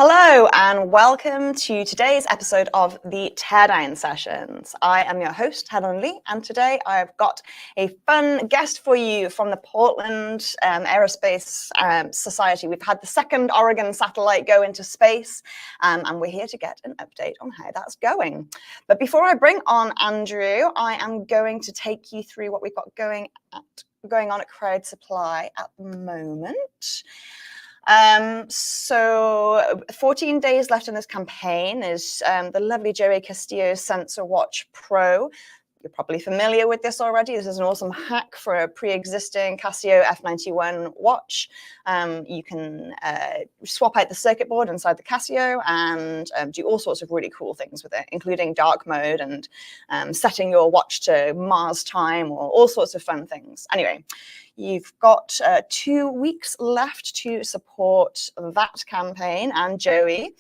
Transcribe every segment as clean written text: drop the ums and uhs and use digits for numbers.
Hello and welcome to today's episode of the Teardown sessions. I am your host, Helen Leigh, and today I've got a fun guest for you from the Portland Aerospace Society. We've had the second Oregon satellite go into space, and we're here to get an update on how that's going. But before I bring on Andrew, I am going to take you through what we've got going on at Crowd Supply at the moment. So 14 days left in this campaign is the lovely Joey Castillo's Sensor Watch Pro. You're probably familiar with this already. This is an awesome hack for a pre-existing Casio F91 watch. You can swap out the circuit board inside the Casio and do all sorts of really cool things with it, including dark mode and setting your watch to Mars time or all sorts of fun things. Anyway, you've got 2 weeks left to support that campaign and Joey.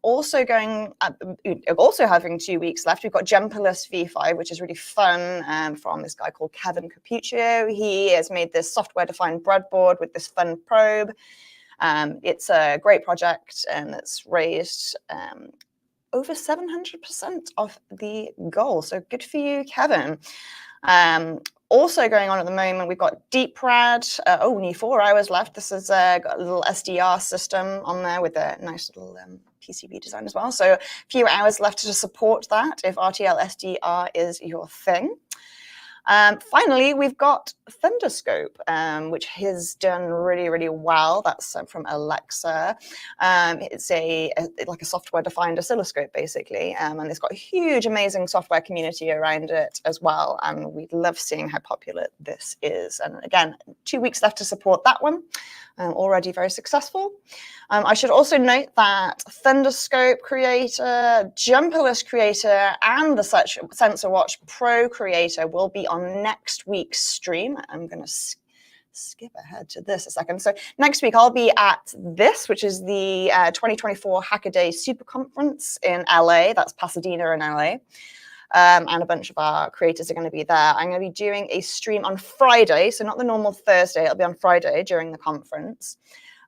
Also having 2 weeks left, we've got Jumperless V5, which is really fun, from this guy called Kevin Capuccio. He has made this software-defined breadboard with this fun probe. It's a great project that's raised over 700% of the goal. So good for you, Kevin. Also going on at the moment, we've got DeepRad. Only 4 hours left. This has got a little SDR system on there with a nice little PCB design as well. So a few hours left to support that if RTL SDR is your thing. Finally, we've got Thunderscope, which has done really, really well. That's from Alexa. It's like a software-defined oscilloscope, basically, and it's got a huge, amazing software community around it as well. And we love seeing how popular this is. And again, 2 weeks left to support that one. Already very successful. I should also note that Thunderscope creator, Jumperless creator, and the Sensor Watch Pro creator will be on next week's stream. I'm going to skip ahead to this a second. So next week I'll be at this, which is the 2024 Hackaday Super Conference in LA. That's Pasadena in LA. And a bunch of our creators are going to be there. I'm going to be doing a stream on Friday, so not the normal Thursday. It'll be on Friday during the conference.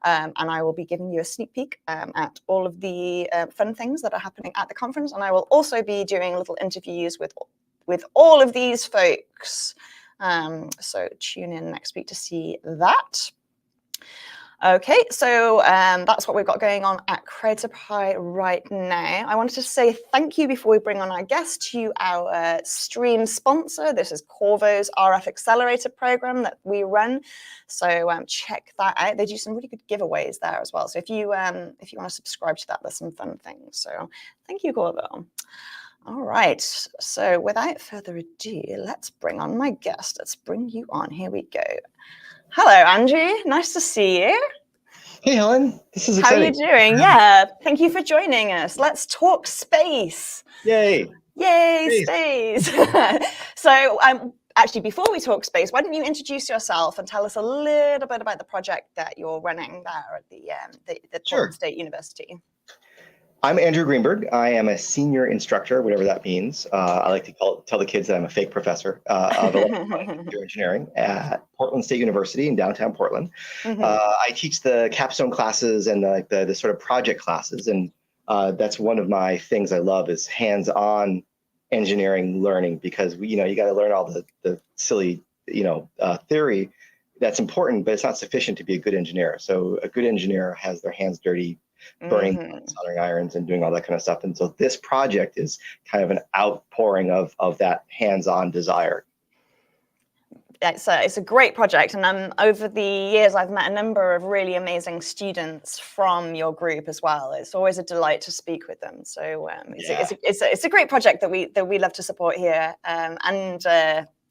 And I will be giving you a sneak peek at all of the fun things that are happening at the conference. And I will also be doing little interviews with all of these folks. So tune in next week to see that. Okay, so that's what we've got going on at Crowd Supply right now. I wanted to say thank you before we bring on our guest to our stream sponsor. This is Qorvo's RF Accelerator program that we run. So check that out. They do some really good giveaways there as well. So if you want to subscribe to that, there's some fun things. So thank you, Qorvo. All right, so without further ado, let's bring on my guest. Let's bring you on. Here we go. Hello, Andrew. Nice to see you. Hey, Helen. This is exciting. How are you doing? Yeah, thank you for joining us. Let's talk space. Yay. Yay, space. So actually, before we talk space, why don't you introduce yourself and tell us a little bit about the project that you're running there at the Portland State University. I'm Andrew Greenberg. I am a senior instructor, whatever that means. I like to tell the kids that I'm a fake professor of electrical engineering at Portland State University in downtown Portland. I teach the capstone classes and the sort of project classes, and that's one of my things I love is hands-on engineering learning, because you got to learn all the silly theory that's important, but it's not sufficient to be a good engineer. So a good engineer has their hands dirty, burning soldering irons and doing all that kind of stuff. And so this project is kind of an outpouring of that hands-on desire. It's a great project, and over the years I've met a number of really amazing students from your group as well. It's always a delight to speak with them. So it's a great project that we love to support here, and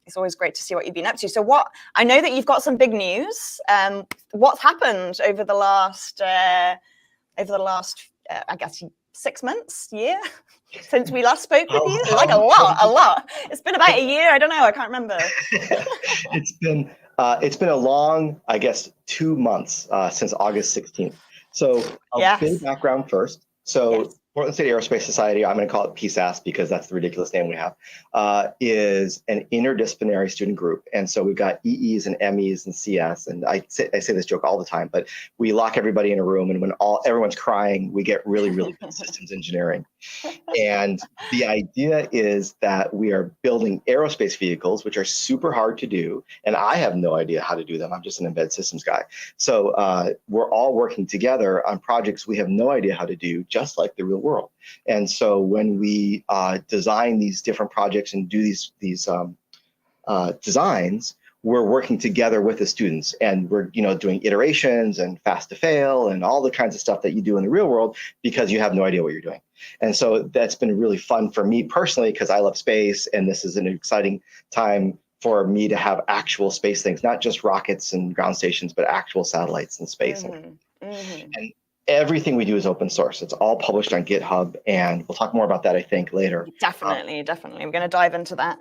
it's always great to see what you've been up to. So I know that you've got some big news. What's happened over the last I guess 6 months, year, since we last spoke with you? Like a lot. It's been about a year. I don't know. I can't remember. It's been a long, I guess, 2 months since August 16th. So a bit of background first. So Portland State Aerospace Society, I'm going to call it PSAS because that's the ridiculous name we have, is an interdisciplinary student group. And so we've got EEs and MEs and CS. And I say this joke all the time, but we lock everybody in a room, and when everyone's crying, we get really, really good systems engineering. And the idea is that we are building aerospace vehicles, which are super hard to do. And I have no idea how to do them. I'm just an embedded systems guy. So we're all working together on projects we have no idea how to do, just like the real world. And so when we design these different projects and do these designs, we're working together with the students, and we're doing iterations and fast to fail and all the kinds of stuff that you do in the real world because you have no idea what you're doing. And so that's been really fun for me personally because I love space, and this is an exciting time for me to have actual space things, not just rockets and ground stations, but actual satellites in space. And everything we do is open source. It's all published on GitHub, and we'll talk more about that, I think, later. Definitely. We're going to dive into that.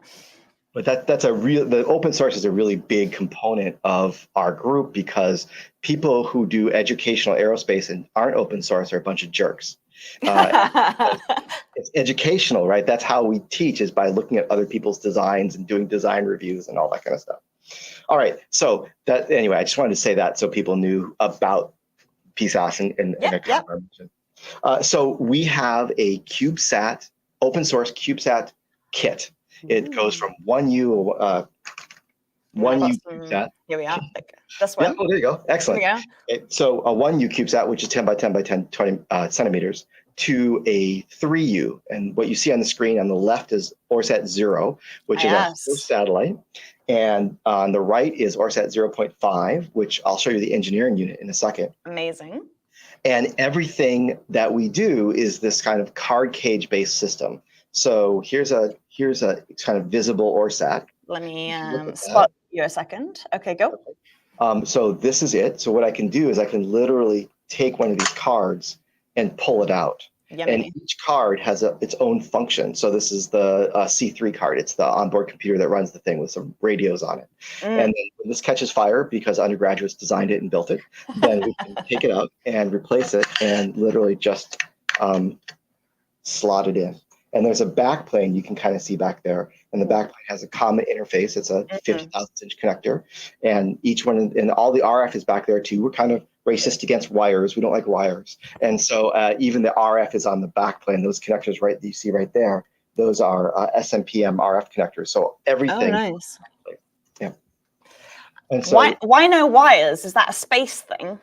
But the open source is a really big component of our group because people who do educational aerospace and aren't open source are a bunch of jerks. It's educational, right? That's how we teach, is by looking at other people's designs and doing design reviews and all that kind of stuff. All right. So anyway, I just wanted to say that so people knew about PSAS and their collaboration. So we have a CubeSat, open source CubeSat kit. It goes from 1U CubeSat. Here we are. This one. Yeah, oh, there you go. Excellent. Here we go. So a 1U CubeSat, which is 10 by 10 by 10, 20 centimeters, to a 3U. And what you see on the screen on the left is ORSAT 0, which is our first satellite. And on the right is ORSAT 0.5, which I'll show you the engineering unit in a second. Amazing. And everything that we do is this kind of card cage based system. So here's a kind of visible ORSAT. Let me spot you a second. Okay, go. So this is it. So what I can do is I can literally take one of these cards and pull it out. Yummy. And each card has its own function. So this is the C3 card. It's the onboard computer that runs the thing with some radios on it. And then when this catches fire, because undergraduates designed it and built it, then we can take it out and replace it and literally just slot it in. And there's a backplane you can kind of see back there. And the backplane has a common interface. It's a 50,000-inch connector. And each one, and all the RF is back there too. We're kind of racist against wires. We don't like wires. And so even the RF is on the backplane. Those connectors that you see right there, those are SMPM RF connectors. So everything. Oh, nice. Yeah. And so, why no wires? Is that a space thing?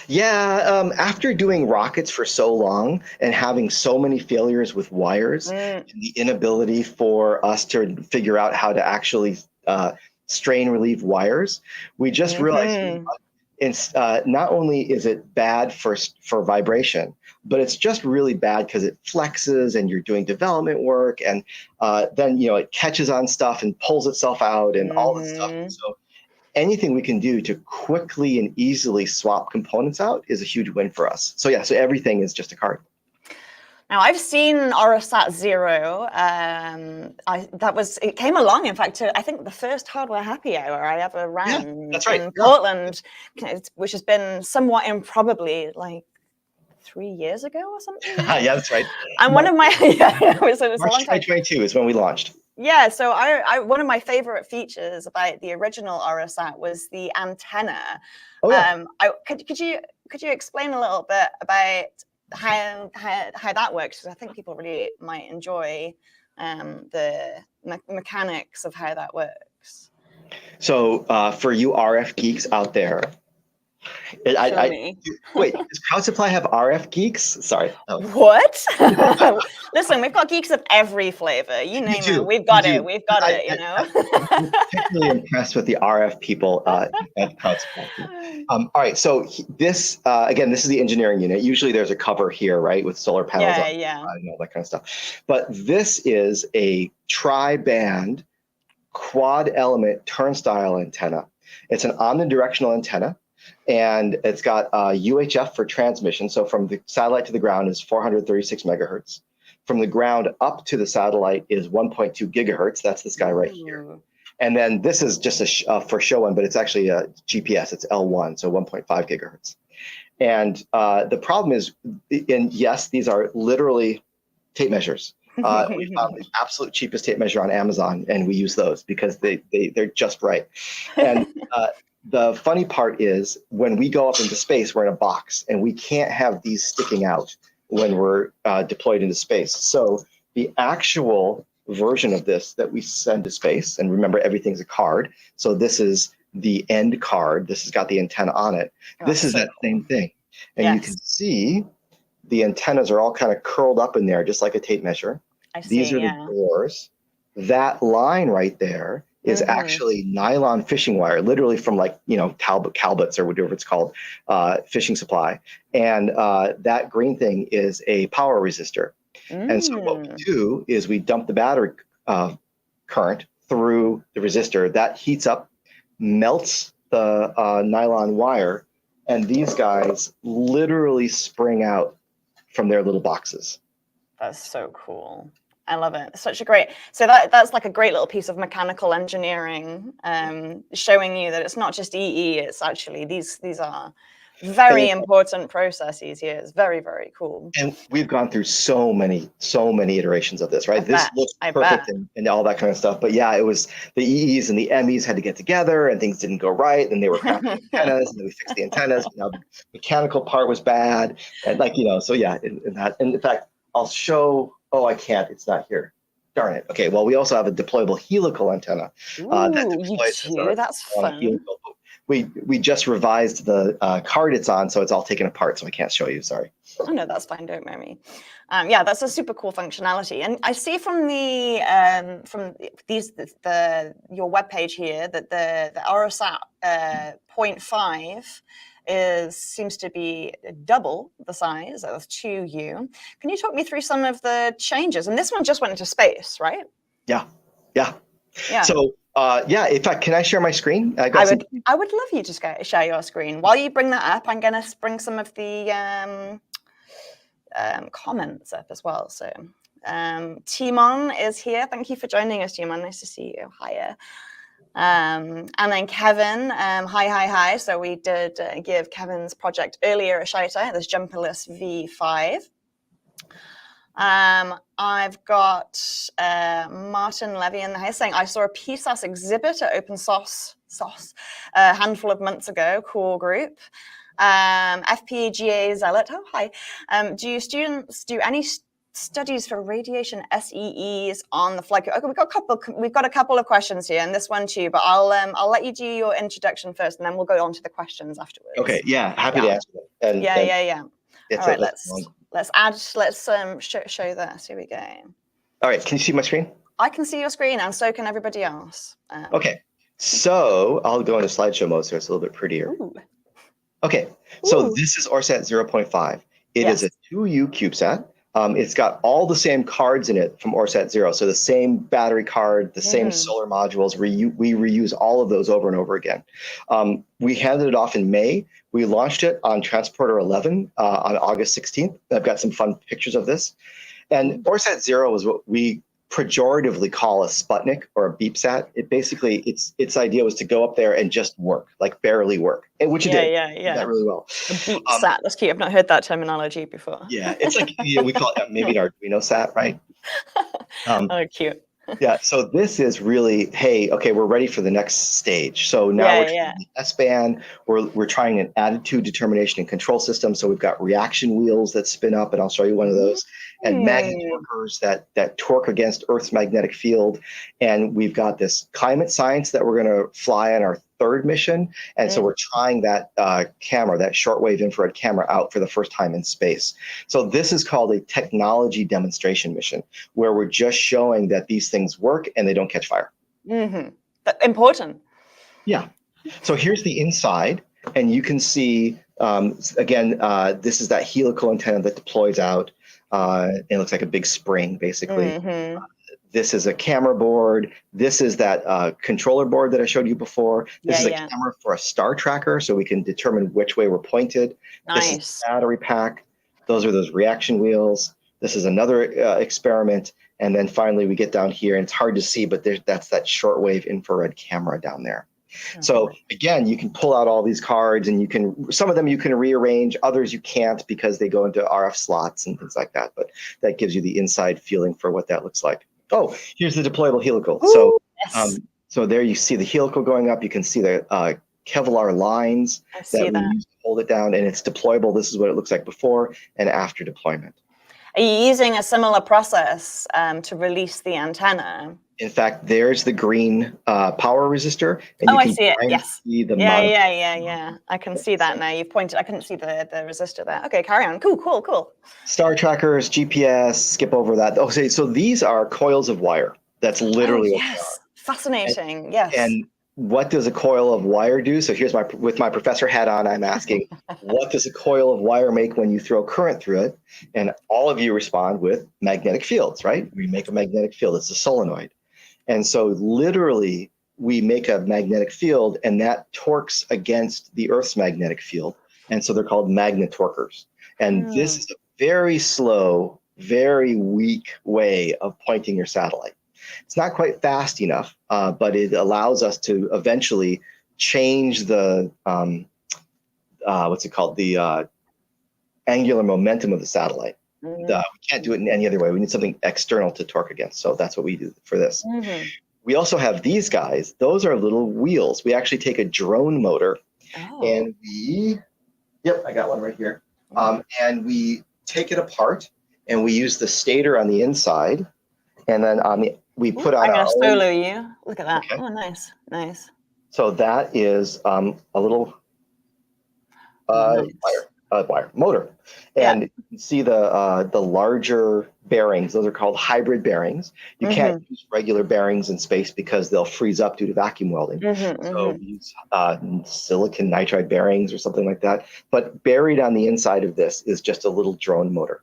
Yeah, after doing rockets for so long and having so many failures with wires, and the inability for us to figure out how to actually strain relieve wires, we just realized it's not only is it bad for vibration, but it's just really bad because it flexes and you're doing development work, and then it catches on stuff and pulls itself out and all this stuff. And so anything we can do to quickly and easily swap components out is a huge win for us. So yeah, so everything is just a card. Now I've seen ORSAT 0. It came along, in fact, to I think the first hardware happy hour I ever ran in Portland, which has been somewhat improbably like 3 years ago or something. Yeah, that's right. And one of my March 2022 is when we launched. Yeah, so one of my favorite features about the original ORSAT was the antenna. Oh, yeah. Could you explain a little bit about how that works? Because I think people really might enjoy the mechanics of how that works. So for you RF geeks out there, wait, does Crowd Supply have RF geeks? Sorry. Oh. What? Listen, we've got geeks of every flavor. You name it. We've got it. We've got it, I'm particularly impressed with the RF people at Crowd Supply. All right. So this, again, this is the engineering unit. Usually there's a cover here, right, with solar panels and all that kind of stuff. But this is a tri-band quad element turnstile antenna. It's an omnidirectional antenna. And it's got UHF for transmission. So from the satellite to the ground is 436 megahertz. From the ground up to the satellite is 1.2 gigahertz. That's this guy right here. And then this is just for show one, but it's actually a GPS. It's L1, so 1.5 gigahertz. And the problem is, and yes, these are literally tape measures. We found the absolute cheapest tape measure on Amazon, and we use those because they're just right. And the funny part is when we go up into space, we're in a box, and we can't have these sticking out when we're deployed into space. So the actual version of this that we send to space, and remember, everything's a card. So this is the end card. This has got the antenna on it. This is that same thing. And you can see the antennas are all kind of curled up in there, just like a tape measure. These are the doors. That line right there is actually nylon fishing wire, literally from like, Talbots or whatever it's called, fishing supply. And that green thing is a power resistor. And so what we do is we dump the battery current through the resistor. That heats up, melts the nylon wire, and these guys literally spring out from their little boxes. That's so cool. I love it. Such a great, so that's like a great little piece of mechanical engineering, showing you that it's not just EE, it's actually these are very important processes here. It's very, very cool. And we've gone through so many iterations of this, right? This looks perfect and all that kind of stuff. But yeah, it was the EEs and the MEs had to get together and things didn't go right. And they were crappy antennas, and then we fixed the antennas. And now the mechanical part was bad. And so yeah, and in fact, I'll show, I can't, it's not here. Darn it. Okay, well, we also have a deployable helical antenna. That's fun. We just revised the card it's on, so it's all taken apart, so I can't show you. Sorry. Oh no, that's fine. Don't mind me. Yeah, that's a super cool functionality, and I see from the your webpage here that the AeroSat 0.5 seems to be double the size of 2U. Can you talk me through some of the changes? And this one just went into space, right? Yeah. So. In fact, can I share my screen? I would love you to share your screen. While you bring that up, I'm going to bring some of the comments up as well. So Timon is here. Thank you for joining us, Timon. Nice to see you. Hiya. And then Kevin, hi. So we did give Kevin's project earlier a shout out, this Jumperless V5. I've got Martin Levy in the house saying, I saw a PSAS exhibit at Open Source a handful of months ago. Cool group. FPGA Zealot. Oh, hi. Do students do any studies for radiation SEEs on the flight? Okay, we've got a couple of questions here, and this one too. But I'll let you do your introduction first, and then we'll go on to the questions afterwards. Okay. Yeah. Happy to answer them. Yeah. All right. Let's show this. Here we go. All right. Can you see my screen? I can see your screen, and so can everybody else. Okay. So I'll go into slideshow mode so it's a little bit prettier. Ooh. Okay. So this is ORSAT 0.5. It is a 2U CubeSat. It's got all the same cards in it from ORSAT 0. So the same battery card, the same solar modules. We reuse all of those over and over again. We handed it off in May. We launched it on Transporter 11 on August 16th. I've got some fun pictures of this. And ORSAT 0 is what we pejoratively call a Sputnik or a beepsat. It basically, its idea was to go up there and just work, like barely work, which it did. Yeah. That really well. A beepsat, that's cute. I've not heard that terminology before. Yeah, it's like, we call it maybe an Arduino sat, right? Oh, cute. Yeah, so this is really, hey, okay, we're ready for the next stage. So now we're trying the S-band. We're trying an attitude determination and control system. So we've got reaction wheels that spin up, and I'll show you one of those, and magnet torquers that torque against Earth's magnetic field. And we've got this climate science that we're going to fly on our third mission. And so we're trying that camera, that shortwave infrared camera, out for the first time in space. So this is called a technology demonstration mission, where we're just showing that these things work and they don't catch fire. Important. Yeah. So here's the inside, and you can see, again, this is that helical antenna that deploys out. It looks like a big spring, basically. This is a camera board. This is that controller board that I showed you before. This is a camera for a star tracker, so we can determine which way we're pointed. Nice. This is a battery pack. Those are those reaction wheels. This is another experiment. And then finally we get down here, and it's hard to see, but that's that shortwave infrared camera down there. So again, you can pull out all these cards, and some of them you can rearrange, others you can't because they go into RF slots and things like that. But that gives you the inside feeling for what that looks like. Oh, here's the deployable helical. Ooh, yes. So there you see the helical going up. You can see the Kevlar lines that we use to hold it down, and it's deployable. This is what it looks like before and after deployment. Are you using a similar process to release the antenna? In fact, there's the green power resistor, and you I can see it. Yes. see the Yeah. I can see that now. You've pointed. I couldn't see the resistor there. Okay, carry on. Cool. Star trackers, GPS. Skip over that. Okay, so these are coils of wire. That's literally what they are. Fascinating. Yes. And what does a coil of wire do? So here's with my professor hat on, I'm asking, what does a coil of wire make when you throw current through it? And all of you respond with magnetic fields, right? We make a magnetic field. It's a solenoid. And so literally we make a magnetic field, and that torques against the Earth's magnetic field. And so they're called magnetorquers. And this is a very slow, very weak way of pointing your satellite. It's not quite fast enough, but it allows us to eventually change the, the angular momentum of the satellite. We can't do it in any other way. We need something external to torque against. So that's what we do for this. We also have these guys. Those are little wheels. We actually take a drone motor and I got one right here. And we take it apart, and we use the stator on the inside. And then we put on I'm going to solo you. Look at that. Okay. Oh, nice. So that is a little wire motor. And you can see the larger bearings. Those are called hybrid bearings. You can't use regular bearings in space because they'll freeze up due to vacuum welding. So we use silicon nitride bearings or something like that. But buried on the inside of this is just a little drone motor.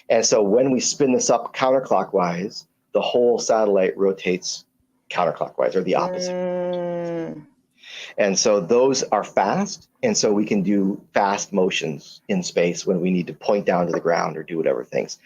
And so when we spin this up counterclockwise, the whole satellite rotates counterclockwise, or the opposite. And so those are fast. And so we can do fast motions in space when we need to point down to the ground or do whatever things.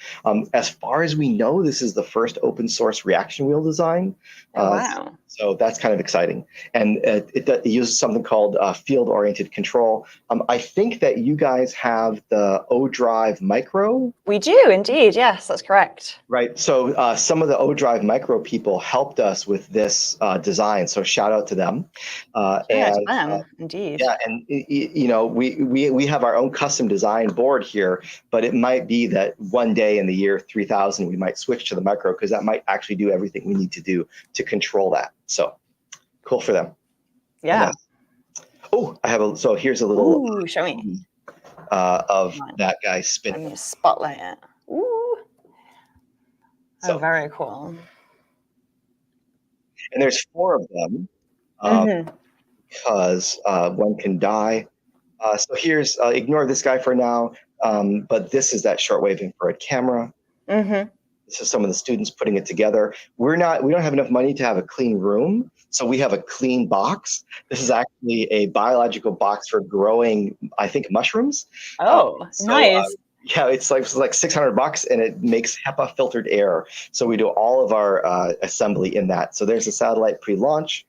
As far as we know, this is the first open source reaction wheel design. Wow. So that's kind of exciting. And it uses something called field-oriented control. I think that you guys have the O-Drive Micro. We do indeed. Yes, that's correct. Right. So some of the O-Drive Micro people helped us with this design. So shout out to them. Indeed. Yeah, and we have our own custom design board here, but it might be that one day in the year 3000 we might switch to the Micro, because that might actually do everything we need to do to control that. So cool for them. Yeah. So here's a little show me of that guy spinning. Let me spotlight it. Ooh. So very cool. And there's 4 of them. Because one can die. So here's, ignore this guy for now, but this is that shortwave infrared camera. This is some of the students putting it together. We don't have enough money to have a clean room, so we have a clean box. This is actually a biological box for growing, I think, mushrooms. Nice. Yeah, it's like $600, and it makes HEPA filtered air. So we do all of our assembly in that. So there's a satellite pre-launch.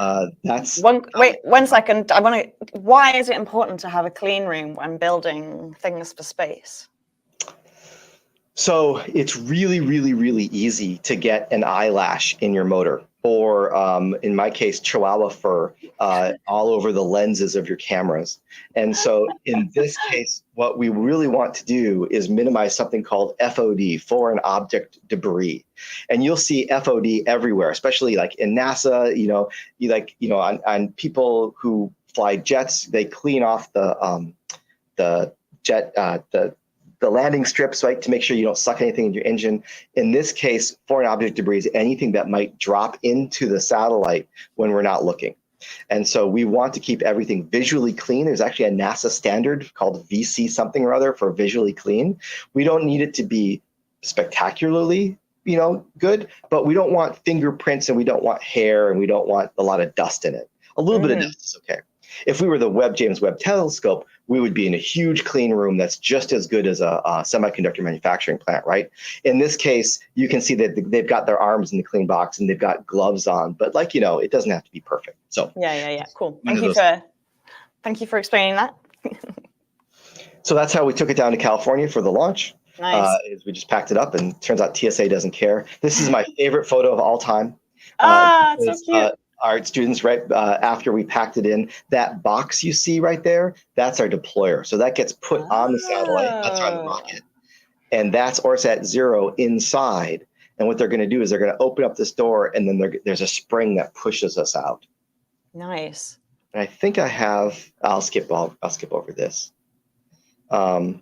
Wait 1 second. Why is it important to have a clean room when building things for space? So it's really, really, really easy to get an eyelash in your motor, or in my case, Chihuahua fur all over the lenses of your cameras. And so in this case, what we really want to do is minimize something called FOD, foreign object debris. And you'll see FOD everywhere, especially like in NASA, on people who fly jets, they clean off the jet, the landing strips, right, to make sure you don't suck anything in your engine. In this case, foreign object debris is anything that might drop into the satellite when we're not looking. And so we want to keep everything visually clean. There's actually a NASA standard called VC something or other for visually clean. We don't need it to be spectacularly, good, but we don't want fingerprints, and we don't want hair, and we don't want a lot of dust in it. A little bit of dust is okay. If we were the James Webb Telescope, we would be in a huge clean room that's just as good as a semiconductor manufacturing plant, right? In this case, you can see that they've got their arms in the clean box and they've got gloves on, but like, you know, it doesn't have to be perfect. So yeah. Cool. Thank you for explaining that. So that's how we took it down to California for the launch. Nice. Is we just packed it up, and it turns out TSA doesn't care. This is my favorite photo of all time. So cute. Our students, right after we packed it in, that box you see right there, that's our deployer. So that gets put on the satellite, that's on the rocket. And that's ORSAT 0 inside. And what they're going to do is they're going to open up this door, and then there's a spring that pushes us out. Nice. And I think I'll skip over this. I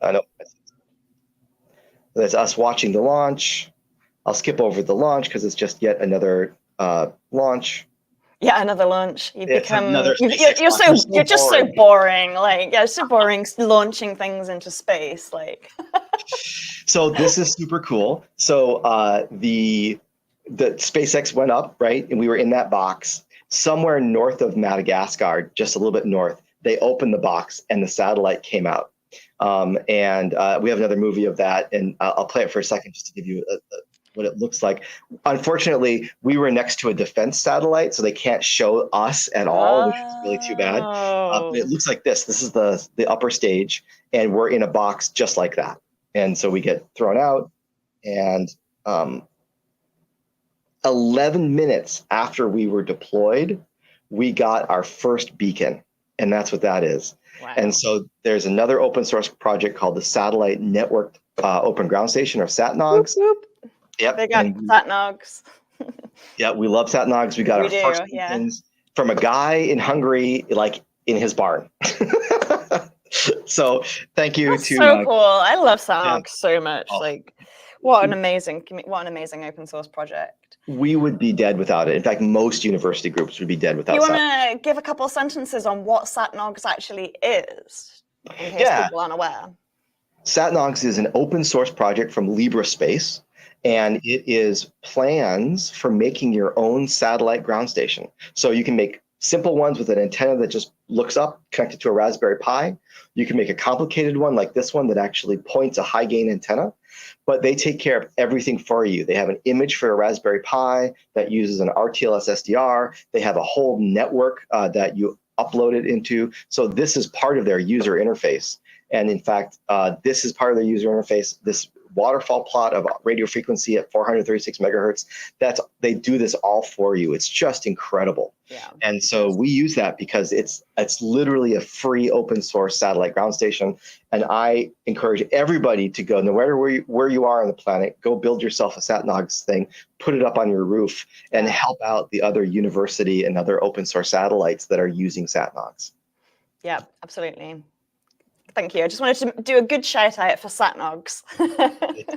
know that's us watching the launch. I'll skip over the launch because it's just yet another launch. Yeah, another launch. You're just boring. so boring. Like, yeah, it's so boring launching things into space. Like, so this is super cool. So the SpaceX went up, right, and we were in that box somewhere north of Madagascar, just a little bit north. They opened the box and the satellite came out. And we have another movie of that, and I'll play it for a second just to give you what it looks like. Unfortunately, we were next to a defense satellite, so they can't show us at all, which is really too bad. But it looks like this. This is the upper stage, and we're in a box just like that. And so we get thrown out, and 11 minutes after we were deployed, we got our first beacon, and that's what that is. Wow. And so there's another open source project called the Satellite Network Open Ground Station, or SatNOGs. Whoop, whoop. Yep. They got SatNOGs. Yeah, we love SatNOGs. We got our first beacons from a guy in Hungary, like in his barn. So thank you That's to so cool. I love SatNOGs so much. Oh. Like, what an amazing open source project. We would be dead without it. In fact, most university groups would be dead without it. You want to give a couple sentences on what SatNOGs actually is, in case people aren't aware? SatNOGs is an open source project from LibreSpace, and it is plans for making your own satellite ground station. So you can make simple ones with an antenna that just looks up, connected to a Raspberry Pi. You can make a complicated one like this one that actually points a high gain antenna. But they take care of everything for you. They have an image for a Raspberry Pi that uses an RTLS SDR. They have a whole network that you upload it into. So this is part of their user interface. And in fact, this is part of their user interface. This waterfall plot of radio frequency at 436 megahertz, they do this all for you. It's just incredible. Yeah. And so we use that because it's literally a free open source satellite ground station. And I encourage everybody to go, no matter where you are on the planet, go build yourself a SatNOGs thing, put it up on your roof, and help out the other university and other open source satellites that are using SatNOGs. Yeah, absolutely. Thank you. I just wanted to do a good shout out for SatNOGs.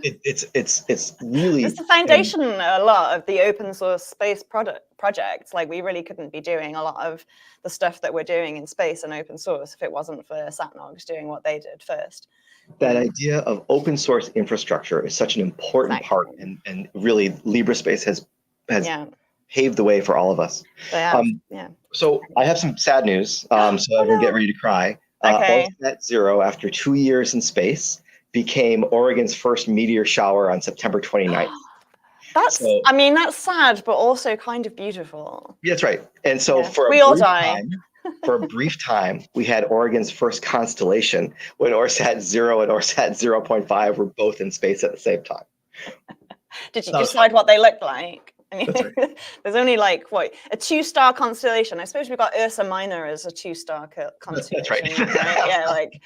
It's really it's the foundation a lot of the open source space projects. Like, we really couldn't be doing a lot of the stuff that we're doing in space and open source if it wasn't for SatNOGs doing what they did first. That idea of open source infrastructure is such an important part, and really LibreSpace has paved the way for all of us. So I have some sad news, so everyone get ready to cry. ORSAT 0, after 2 years in space, became Oregon's first meteor shower on September 29th. That's sad, but also kind of beautiful. That's right. And so for a brief time, we had Oregon's first constellation when ORSAT 0 and ORSAT 0.5 were both in space at the same time. Did you decide what they looked like? I mean, right. There's only like a 2-star constellation. I suppose we've got Ursa Minor as a 2-star constellation. That's right. Yeah, like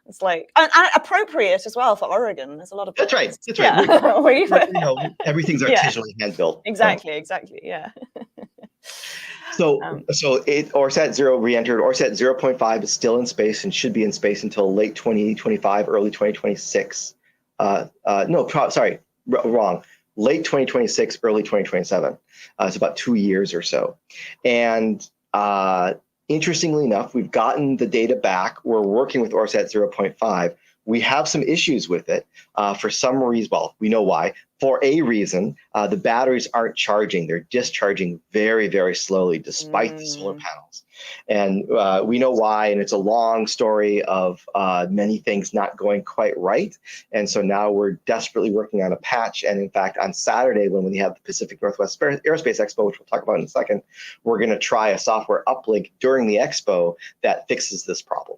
it's like and appropriate as well for Oregon. There's a lot of That's right. Yeah. Everything's artisanally hand built. Exactly. Yeah. So ORSAT 0 re-entered. ORSAT 0.5 is still in space and should be in space until late 2025, early 2026. Wrong. Late 2026, early 2027. It's about 2 years or so. And interestingly enough, we've gotten the data back. We're working with ORSAT 0.5. We have some issues with it for some reason. Well, we know why. For a reason, the batteries aren't charging. They're discharging very, very slowly despite the solar panels. And we know why, and it's a long story of many things not going quite right. And so now we're desperately working on a patch. And in fact, on Saturday, when we have the Pacific Northwest Aerospace Expo, which we'll talk about in a second, we're going to try a software uplink during the expo that fixes this problem.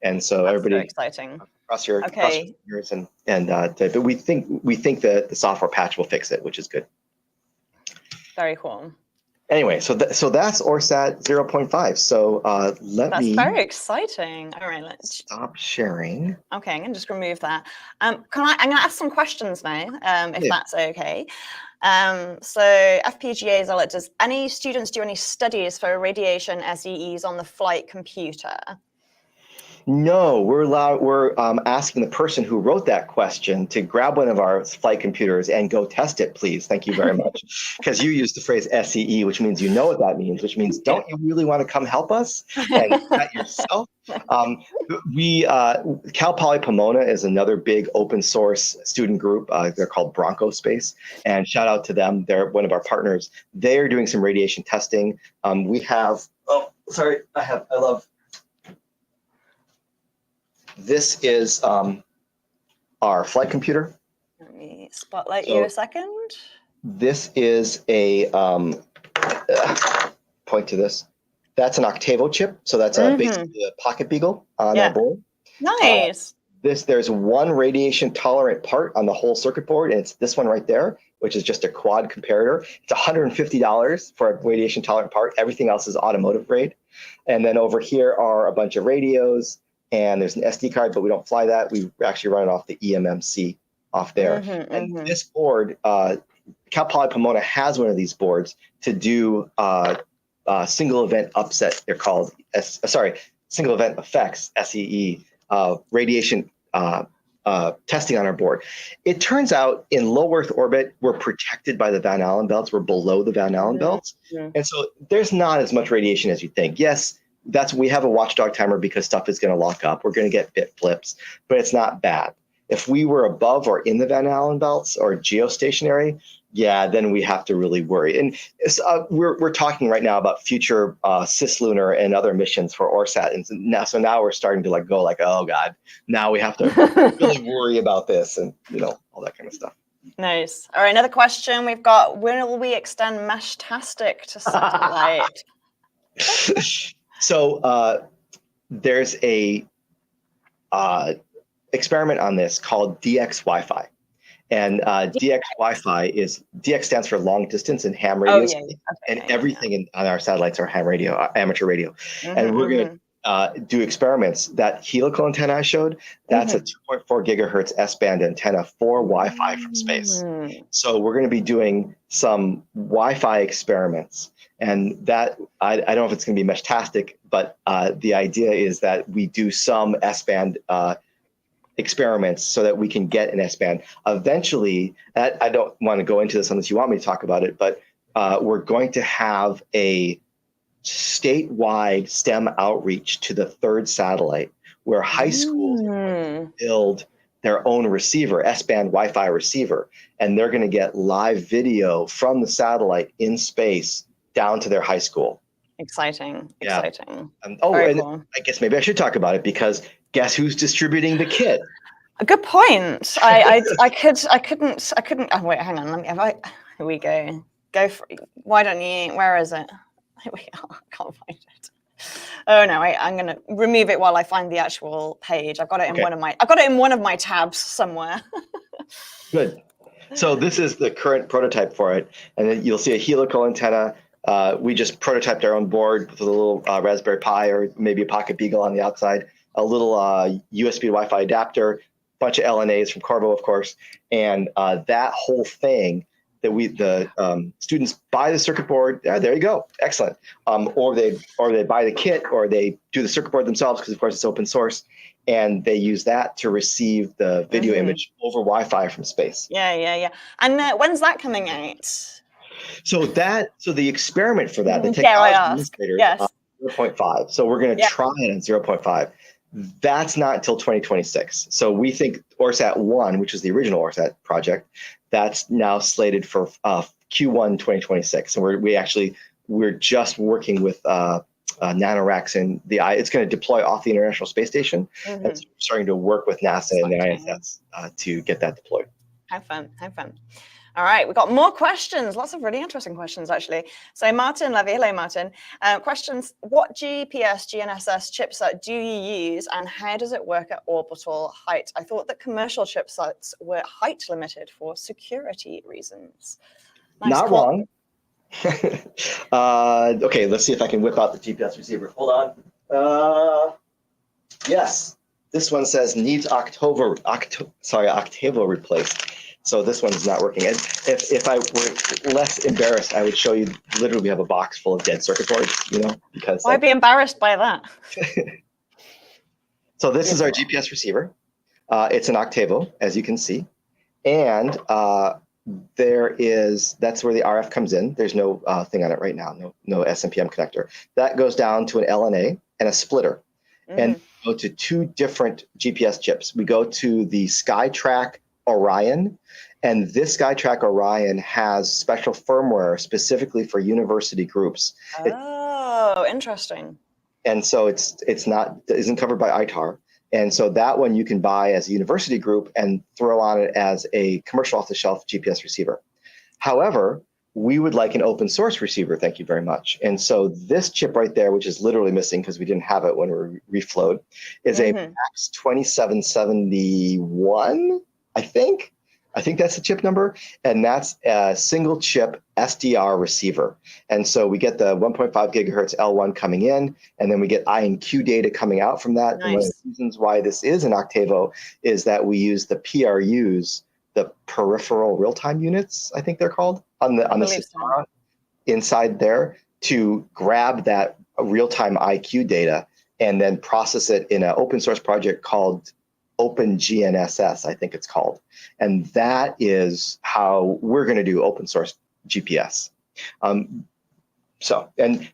And so That's everybody, very exciting. Cross your fingers, but we think that the software patch will fix it, which is good. Very cool. Anyway, so that's ORSAT 0.5. So That's very exciting. All right, let's stop sharing. Okay, I'm gonna just remove that. I'm gonna ask some questions now, if that's okay. So FPGAs are like, does any students do any studies for radiation SEEs on the flight computer? No, we're asking the person who wrote that question to grab one of our flight computers and go test it, please. Thank you very much. Because you used the phrase SEE, which means you know what that means, which means don't you really want to come help us and that yourself? Cal Poly Pomona is another big open source student group. They're called Bronco Space, and shout out to them. They're one of our partners. They are doing some radiation testing. We have. Oh, sorry. I love. This is our flight computer. Let me spotlight you a second. This is a point to this. That's an Octavo chip. So that's basically a pocket beagle on our board. Nice. There's one radiation tolerant part on the whole circuit board, and it's this one right there, which is just a quad comparator. It's $150 for a radiation tolerant part. Everything else is automotive grade. And then over here are a bunch of radios. And there's an SD card, but we don't fly that. We actually run it off the eMMC off there. And this board, Cal Poly Pomona has one of these boards to do single event upset. They're called, single event effects, SEE, radiation testing on our board. It turns out in low Earth orbit, we're protected by the Van Allen belts. We're below the Van Allen belts. And so there's not as much radiation as you think. Yes, we have a watchdog timer because stuff is going to lock up. We're going to get bit flips, but it's not bad. If we were above or in the Van Allen belts or geostationary, then we have to really worry. And we're talking right now about future cislunar and other missions for ORSAT. And so now we're starting to go oh God, now we have to really worry about this and all that kind of stuff. Nice. All right, another question we've got: when will we extend Meshtastic to satellite? So there's a experiment on this called DX Wi-Fi, and DX Wi-Fi DX stands for long distance and ham radio, everything on our satellites are ham radio, amateur radio, and we're going to do experiments. That helical antenna I showed, that's a 2.4 gigahertz S-band antenna for Wi-Fi from space. So we're going to be doing some Wi-Fi experiments. And that, I don't know if it's going to be Meshtastic, but the idea is that we do some S-band experiments so that we can get an S-band. Eventually, I don't want to go into this unless you want me to talk about it, but we're going to have a statewide STEM outreach to the third satellite where high schools build their own receiver, S-band Wi-Fi receiver, and they're going to get live video from the satellite in space down to their high school. Exciting. Cool. Cool. I guess maybe I should talk about it because guess who's distributing the kit? A good point. I couldn't. Oh, wait, hang on. Here we go. Go for. Why don't you? Where is it? Here we are. I can't find it. Oh no! I'm going to remove it while I find the actual page. I've got it in one of my tabs somewhere. Good. So this is the current prototype for it, and then you'll see a helical antenna. We just prototyped our own board with a little Raspberry Pi or maybe a Pocket Beagle on the outside, a little USB Wi-Fi adapter, bunch of LNAs from Corvo, of course, and that whole thing that the students buy the circuit board. There you go, excellent. Or they buy the kit, or they do the circuit board themselves because of course it's open source, and they use that to receive the video image over Wi-Fi from space. Yeah. And when's that coming out? So the experiment for that, the technology administrator, 0.5. So we're going to try it on 0.5. That's not until 2026. So we think ORSAT 1, which is the original ORSAT project, that's now slated for Q1 2026. And we're just working with nanoracks in the eye. It's going to deploy off the International Space Station. Mm-hmm. And so we're starting to work with NASA and the Exciting. ISS to get that deployed. Have fun. All right, we've got more questions. Lots of really interesting questions, actually. So Martin Levy, hello, Martin. Questions, what GPS, GNSS chipset do you use and how does it work at orbital height? I thought that commercial chipsets were height limited for security reasons. Nice Not call. wrong. Okay, let's see if I can whip out the GPS receiver. Hold on. Yes, this one says needs Octavo replaced. So this one's not working. And if I were less embarrassed, I would show you. Literally, we have a box full of dead circuit boards. Because Why be embarrassed by that? So this is our GPS receiver. It's an Octavo, as you can see, and that's where the RF comes in. There's no thing on it right now. No SMPM connector. That goes down to an LNA and a splitter, and go to two different GPS chips. We go to the SkyTrack Orion, and this SkyTrack Orion has special firmware specifically for university groups. Oh, interesting. And so it isn't covered by ITAR. And so that one you can buy as a university group and throw on it as a commercial off-the-shelf GPS receiver. However, we would like an open source receiver, thank you very much. And so this chip right there, which is literally missing because we didn't have it when we reflowed, is a MAX 2771, I think that's the chip number, and that's a single chip SDR receiver. And so we get the 1.5 gigahertz L1 coming in, and then we get I and Q data coming out from that. Nice. And one of the reasons why this is an Octavo is that we use the PRUs, the peripheral real-time units, I think they're called, on the Satara inside there to grab that real-time IQ data and then process it in an open source project called OpenGNSS, I think it's called. And that is how we're going to do open source GPS. And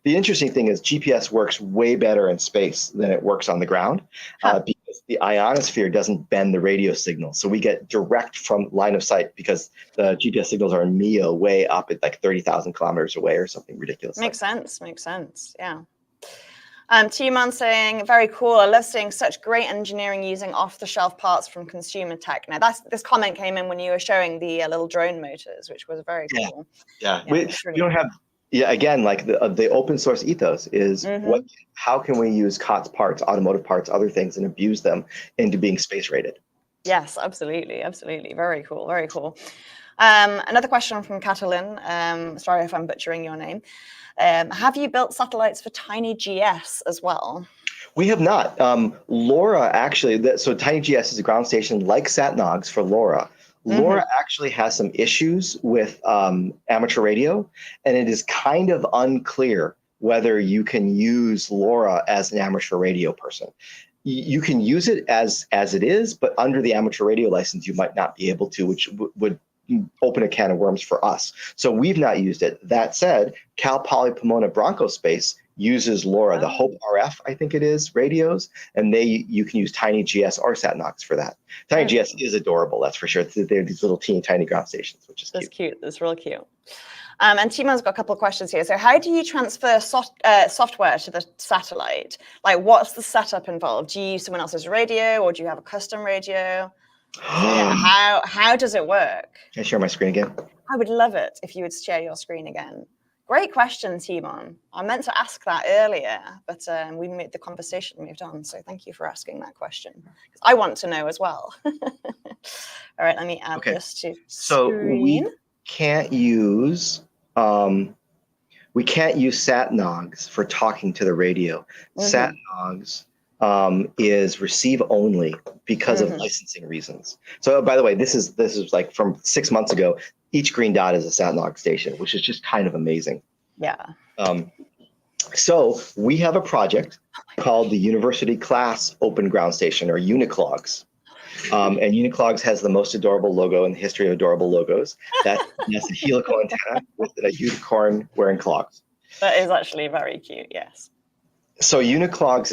the interesting thing is GPS works way better in space than it works on the ground because the ionosphere doesn't bend the radio signal. So we get direct from line of sight because the GPS signals are in MEO way up at like 30,000 kilometers away or something ridiculous. Makes sense. Yeah. T-Man saying, very cool. I love seeing such great engineering using off-the-shelf parts from consumer tech. Now, this comment came in when you were showing the little drone motors, which was very cool. Yeah. We don't have. Yeah, again, like the open source ethos is how can we use COTS parts, automotive parts, other things, and abuse them into being space rated? Yes, absolutely. Very cool. Another question from Catalin. Sorry if I'm butchering your name. Have you built satellites for tiny GS as well? We have not. LoRa actually, so tiny GS is a ground station like SatNogs for LoRa. LoRa actually has some issues with amateur radio, and it is kind of unclear whether you can use LoRa as an amateur radio person. You can use it as it is, but under the amateur radio license, you might not be able to, which would open a can of worms for us. So we've not used it. That said, Cal Poly Pomona Bronco Space uses LoRa, the Hope RF, I think it is, radios, and you can use Tiny GS or SatNox for that. Tiny GS is adorable, that's for sure. They're these little teeny tiny ground stations, which is cute. That's cute. That's real cute. And Timon's got a couple of questions here. So how do you transfer software to the satellite? Like, what's the setup involved? Do you use someone else's radio, or do you have a custom radio? How does it work? Can I share my screen again? I would love it if you would share your screen again. Great question, Timon. I meant to ask that earlier, but we made the conversation moved on. So thank you for asking that question. I want to know as well. All right, let me add this to screen. So we can't use SatNogs for talking to the radio. SatNogs is receive only because of licensing reasons. So by the way, this is like from 6 months ago. Each green dot is a SatNog station, which is just kind of amazing. Yeah. So we have a project called the University Class Open Ground Station, or UniClogs. And UniClogs has the most adorable logo in the history of adorable logos. That's a helical antenna with a unicorn wearing clogs. That is actually very cute, yes. So uniclogs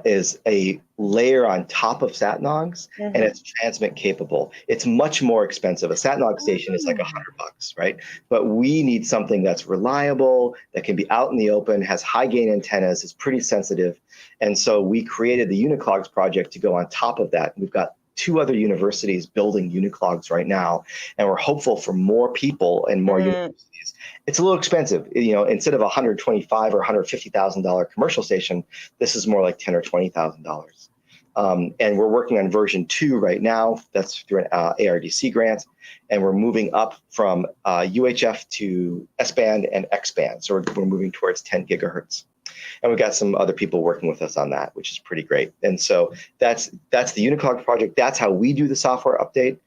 is a layer on top of satnogs, and it's transmit capable. It's much more expensive. A satnog station is like $100, right? But we need something that's reliable, that can be out in the open, has high gain antennas, is pretty sensitive, and so we created the uniclogs project to go on top of that. We've got 2 other universities building uniclogs right now, and we're hopeful for more people and more universities. It's a little expensive, instead of $125,000 or $150,000 commercial station, this is more like $10,000 or $20,000. And we're working on version 2 right now. That's through an ARDC grant, and we're moving up from UHF to S-band and X-band. So we're moving towards 10 gigahertz. And we've got some other people working with us on that, which is pretty great. And so that's the uniclog project. That's how we do the software update.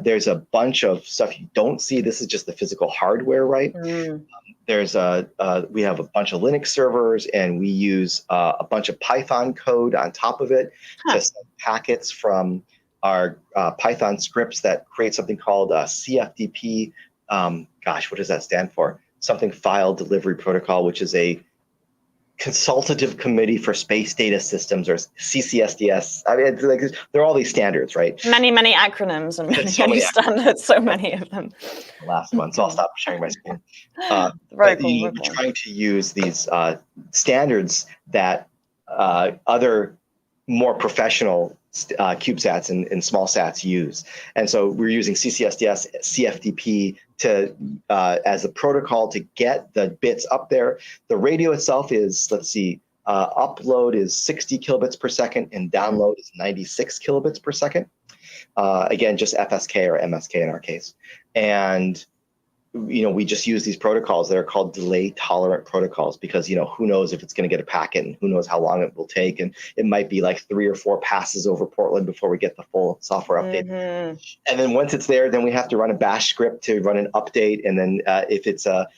There's a bunch of stuff you don't see. This is just the physical hardware, right? We have a bunch of Linux servers, and we use a bunch of Python code on top of it to send packets from our Python scripts that create something called CFDP. What does that stand for? Something File Delivery Protocol, which is a Consultative Committee for Space Data Systems, or CCSDS. I mean, there are all these standards, right? Many acronyms and many standards, so many of them. Last one, so I'll stop sharing my screen. Very cool. We're trying to use these standards that other more professional CubeSats and small sats use. And so we're using CCSDS, CFDP as a protocol to get the bits up there. The radio itself is, upload is 60 kilobits per second and download is 96 kilobits per second. Again, just FSK or MSK in our case. And we just use these protocols that are called delay tolerant protocols because, who knows if it's going to get a packet and who knows how long it will take. And it might be like 3 or 4 passes over Portland before we get the full software update. And then once it's there, then we have to run a bash script to run an update. And then if it's a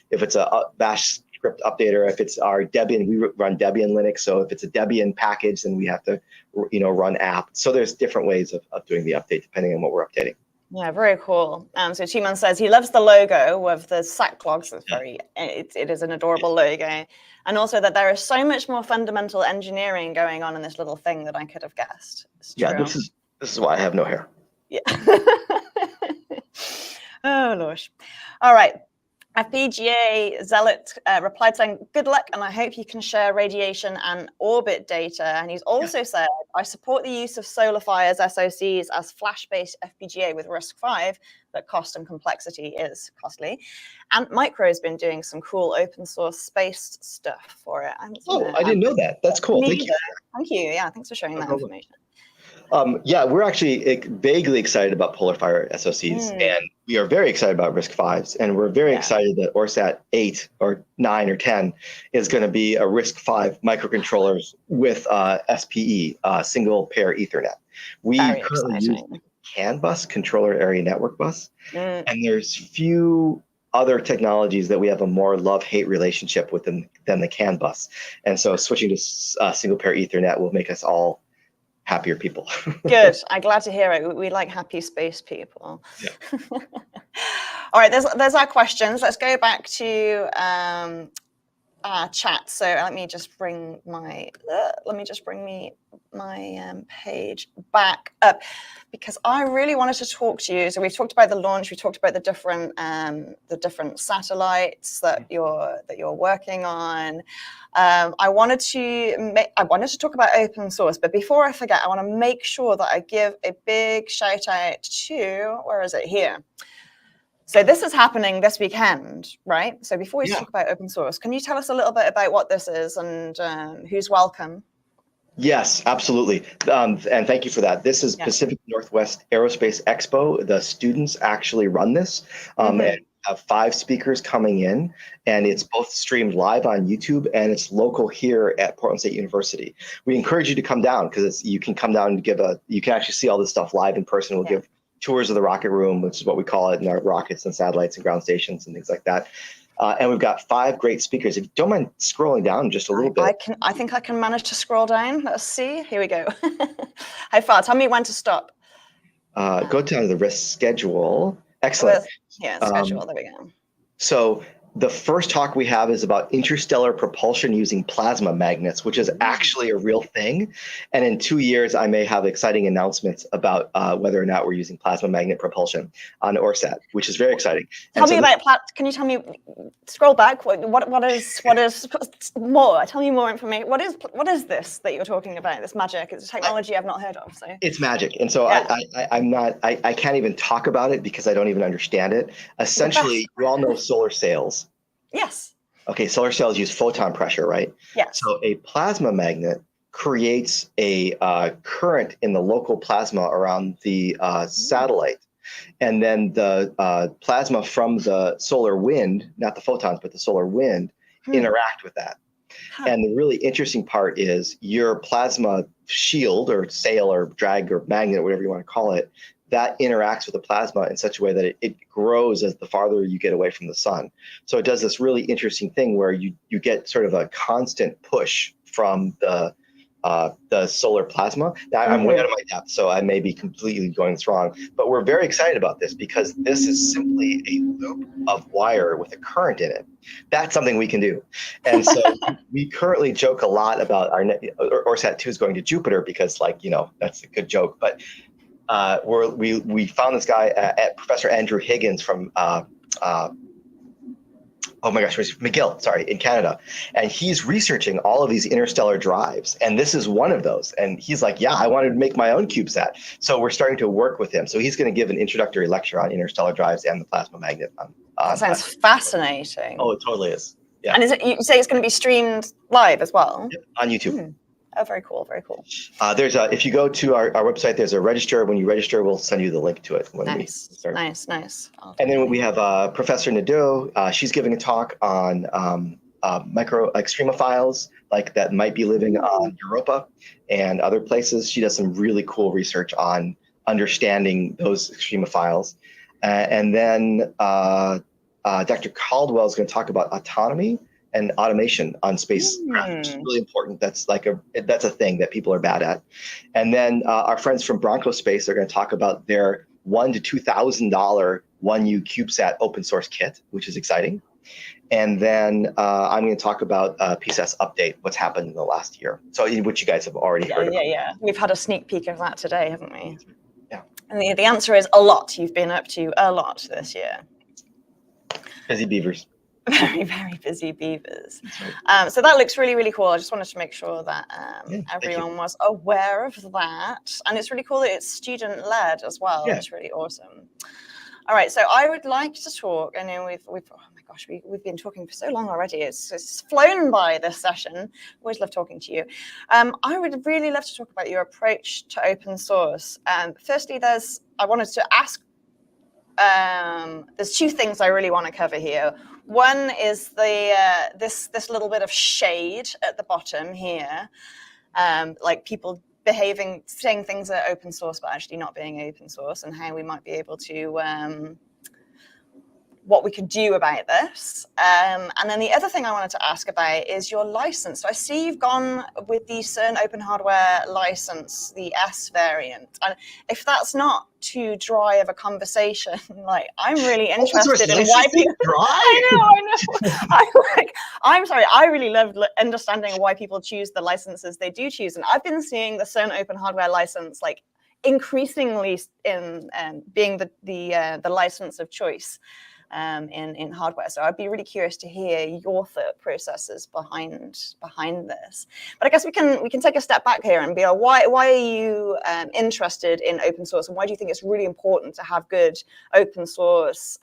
bash script updater, if it's our Debian, we run Debian Linux. So if it's a Debian package, then we have to, run app. So there's different ways of doing the update depending on what we're updating. Yeah, very cool. So Chiman says he loves the logo of the sat-clogs. It is an adorable logo. And also that there is so much more fundamental engineering going on in this little thing that I could have guessed. This is why I have no hair. Yeah. Oh, gosh. All right. FPGA Zealot replied saying, good luck, and I hope you can share radiation and orbit data. And he's also said, I support the use of SolarFire's SoCs as flash-based FPGA with RISC-V, but cost and complexity is costly. And Micro has been doing some cool open source space stuff for it. I didn't know that. That's cool. Thank you. Thank you. Yeah, thanks for sharing that information. We're actually vaguely excited about PolarFire SoCs, and we are very excited about RISC-Vs, and we're very excited that ORSAT 8 or 9 or 10 is going to be a RISC-V microcontrollers with SPE, single pair Ethernet. We currently use the CAN bus, controller area network bus, and there's few other technologies that we have a more love-hate relationship with than the CAN bus. And so switching to single pair Ethernet will make us all happier people. Good. I'm glad to hear it. We like happy space people. Yeah. All right. There's our questions. Let's go back to our chat. So let me just bring my page back up because I really wanted to talk to you. So we've talked about the launch. We talked about the different satellites that you're working on. I wanted to talk about open source, but before I forget, I want to make sure that I give a big shout out to, where is it here? So this is happening this weekend, right? So before we talk about open source, can you tell us a little bit about what this is and who's welcome? Yes, absolutely. And thank you for that. This is Pacific Northwest Aerospace Expo. The students actually run this and have 5 speakers coming in, and it's both streamed live on YouTube and it's local here at Portland State University. We encourage you to come down because you can come down and you can actually see all this stuff live in person. We'll give tours of the rocket room, which is what we call it, in our rockets and satellites and ground stations and things like that. And we've got 5 great speakers. If you don't mind scrolling down just a little bit. I think I can manage to scroll down. Let's see. Here we go. How far? Tell me when to stop. Go down to the risk schedule. Excellent. Schedule. There we go. So The first talk we have is about interstellar propulsion using plasma magnets, which is actually a real thing. And in 2 years, I may have exciting announcements about whether or not we're using plasma magnet propulsion on ORSAT, which is very exciting. Can you tell me, scroll back, what is more? Tell me more information. What is this that you're talking about, this magic? It's a technology I've not heard of. So it's magic. And so I can't even talk about it because I don't even understand it. Essentially, you all know solar sails. Yes. Okay, solar cells use photon pressure, right? Yes. So a plasma magnet creates a current in the local plasma around the satellite. And then the plasma from the solar wind, not the photons, but the solar wind, interact with that. And the really interesting part is your plasma shield or sail or drag or magnet, whatever you want to call it, that interacts with the plasma in such a way that it grows as the farther you get away from the sun. So it does this really interesting thing where you get sort of a constant push from the solar plasma. Now, I'm way out of my depth, so I may be completely going this wrong, but we're very excited about this because this is simply a loop of wire with a current in it. That's something we can do. And so we currently joke a lot about our ORSAT 2 is going to Jupiter because, like, you know, that's a good joke, but we found this guy at Professor Andrew Higgins from oh my gosh, McGill, sorry, in Canada. And he's researching all of these interstellar drives. And this is one of those. And he's like, yeah, I wanted to make my own CubeSat. So we're starting to work with him. So he's going to give an introductory lecture on interstellar drives and the plasma magnet. That sounds fascinating. Oh, it totally is. Yeah. And you say it's going to be streamed live as well? Yep, on YouTube. Oh, very cool, very cool. If you go to our website, there's a register. When you register, we'll send you the link to it. When we start. Nice. And then we have Professor Nadeau. She's giving a talk on micro extremophiles, like that might be living on Europa and other places. She does some really cool research on understanding those extremophiles. And then Dr. Caldwell is going to talk about autonomy and automation on spacecraft, which is really important. That's that's a thing that people are bad at. And then our friends from Bronco Space are going to talk about their $1,000 to $2,000 1U CubeSat open source kit, which is exciting. And then I'm going to talk about PSAS update, what's happened in the last year. So which you guys have already heard about. Yeah. We've had a sneak peek of that today, haven't we? Yeah. And the answer is a lot. You've been up to a lot this year. Busy beavers. Very, very busy beavers. Right. So that looks really, really cool. I just wanted to make sure that everyone was aware of that. And it's really cool that it's student-led as well. Yeah. It's really awesome. All right, so I would like to talk. I know we've oh my gosh, we've been talking for so long already. It's flown by this session. Always love talking to you. I would really love to talk about your approach to open source. Firstly, I wanted to ask. There's two things I really want to cover here. One is this little bit of shade at the bottom here, like people saying things are open source but actually not being open source, and how we might be able to what we could do about this. And then the other thing I wanted to ask about is your license. So I see you've gone with the CERN Open Hardware license, the S variant. And if that's not too dry of a conversation, like I'm really interested in why people. I know. I'm sorry. I really love understanding why people choose the licenses they do choose. And I've been seeing the CERN Open Hardware license like increasingly in being the license of choice. In hardware. So I'd be really curious to hear your thought processes behind this. But I guess we can take a step back here and be like, why are you interested in open source, and why do you think it's really important to have good open source